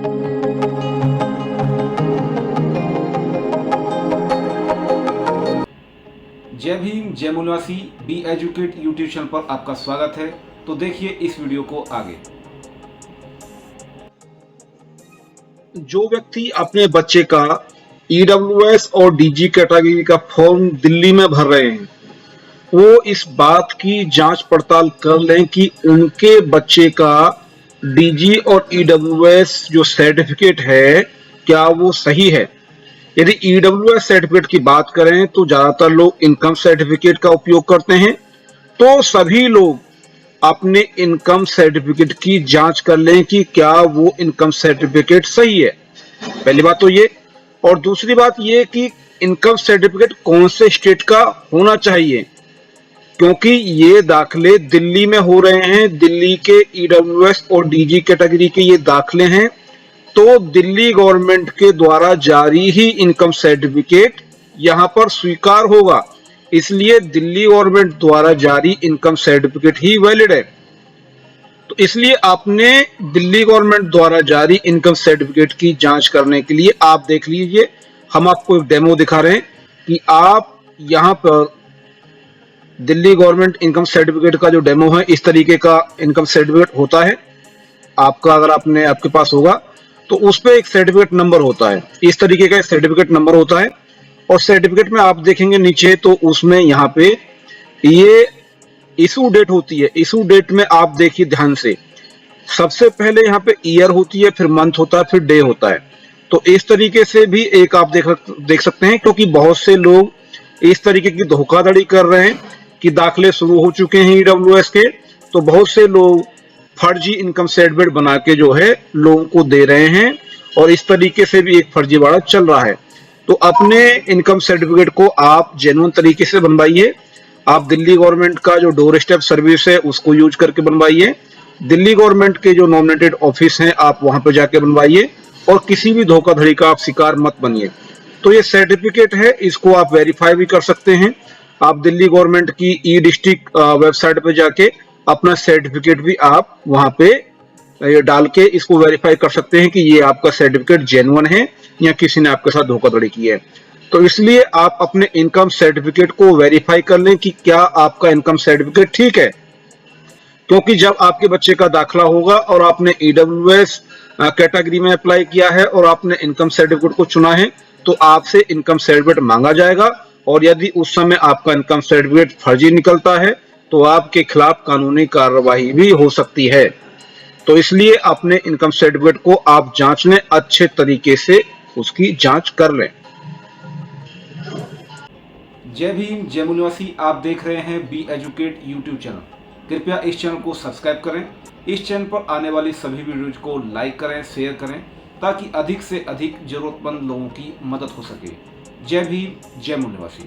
जय भीम जय मूलवासी B educate YouTube channel पर आपका स्वागत है। तो देखिए इस वीडियो को आगे। जो व्यक्ति अपने बच्चे का ईडब्ल्यूएस और डीजी कैटेगरी का फॉर्म दिल्ली में भर रहे हैं, वो इस बात की जांच पड़ताल कर लें कि उनके बच्चे का डीजी और ईडब्ल्यूएस जो सर्टिफिकेट है क्या वो सही है। यदि ईडब्ल्यूएस सर्टिफिकेट की बात करें तो ज्यादातर लोग इनकम सर्टिफिकेट का उपयोग करते हैं, तो सभी लोग अपने इनकम सर्टिफिकेट की जांच कर लें कि क्या वो इनकम सर्टिफिकेट सही है। पहली बात तो ये, और दूसरी बात ये कि इनकम सर्टिफिकेट कौन से स्टेट का होना चाहिए, क्योंकि ये दाखले दिल्ली में हो रहे हैं। दिल्ली के ईडब्ल्यूएस और डीजी कैटेगरी के ये दाखले हैं, तो दिल्ली गवर्नमेंट के द्वारा जारी ही इनकम सर्टिफिकेट यहां पर स्वीकार होगा। इसलिए दिल्ली गवर्नमेंट द्वारा जारी इनकम सर्टिफिकेट ही वैलिड है। तो इसलिए आपने दिल्ली गवर्नमेंट द्वारा जारी इनकम सर्टिफिकेट की जांच करने के लिए आप देख लीजिए, हम आपको एक डेमो दिखा रहे हैं कि आप यहां पर दिल्ली गवर्नमेंट इनकम सर्टिफिकेट का जो डेमो है, इस तरीके का इनकम सर्टिफिकेट होता है आपका। अगर आपके पास होगा तो उस पे एक सर्टिफिकेट नंबर होता है, इस तरीके का सर्टिफिकेट नंबर होता है। और सर्टिफिकेट में आप देखेंगे नीचे, तो उसमें यहाँ पे ये इशू डेट होती है। इशू डेट में आप देखिए ध्यान से, सबसे पहले यहाँ पे ईयर होती है, फिर मंथ होता है, फिर डे होता है। तो इस तरीके से भी एक आप देख सकते हैं, क्योंकि बहुत से लोग इस तरीके की धोखाधड़ी कर रहे हैं कि दाखले शुरू हो चुके हैं ईडब्ल्यूएस के, तो बहुत से लोग फर्जी इनकम सर्टिफिकेट बना के जो है लोगों को दे रहे हैं, और इस तरीके से भी एक फर्जीवाड़ा चल रहा है। तो अपने इनकम सर्टिफिकेट को आप जेन्युइन तरीके से बनवाइए। आप दिल्ली गवर्नमेंट का जो डोर स्टेप सर्विस है उसको यूज करके बनवाइए। दिल्ली गवर्नमेंट के जो नॉमिनेटेड ऑफिस हैं आप वहां पर जाके बनवाइए, और किसी भी धोखाधड़ी का आप शिकार मत बनिए। तो ये सर्टिफिकेट है, इसको आप वेरीफाई भी कर सकते हैं। आप दिल्ली गवर्नमेंट की ई डिस्ट्रिक्ट वेबसाइट पे जाके अपना सर्टिफिकेट भी आप वहां पे ये डाल के इसको वेरीफाई कर सकते हैं कि ये आपका सर्टिफिकेट जेन्युइन है या किसी ने आपके साथ धोखाधड़ी की है। तो इसलिए आप अपने इनकम सर्टिफिकेट को वेरीफाई कर लें कि क्या आपका इनकम सर्टिफिकेट ठीक है, क्योंकि जब आपके बच्चे का दाखला होगा और आपने ईडब्ल्यूएस कैटेगरी में अप्लाई किया है और आपने इनकम सर्टिफिकेट को चुना है, तो आपसे इनकम सर्टिफिकेट मांगा जाएगा। और यदि उस समय आपका इनकम सर्टिफिकेट फर्जी निकलता है तो आपके खिलाफ कानूनी कार्रवाई भी हो सकती है। तो इसलिए अपने इनकम सर्टिफिकेट को आप जांच लें, अच्छे तरीके से उसकी जांच कर लें। जय भीम जय मूलवासी, आप देख रहे हैं बी एजुकेट यूट्यूब चैनल। कृपया इस चैनल को सब्सक्राइब करें। इस चैनल पर आने वाली सभी वीडियोज को लाइक करें, शेयर करें, ताकि अधिक से अधिक जरूरतमंद लोगों की मदद हो सके। जय भीम जय मूलवासी।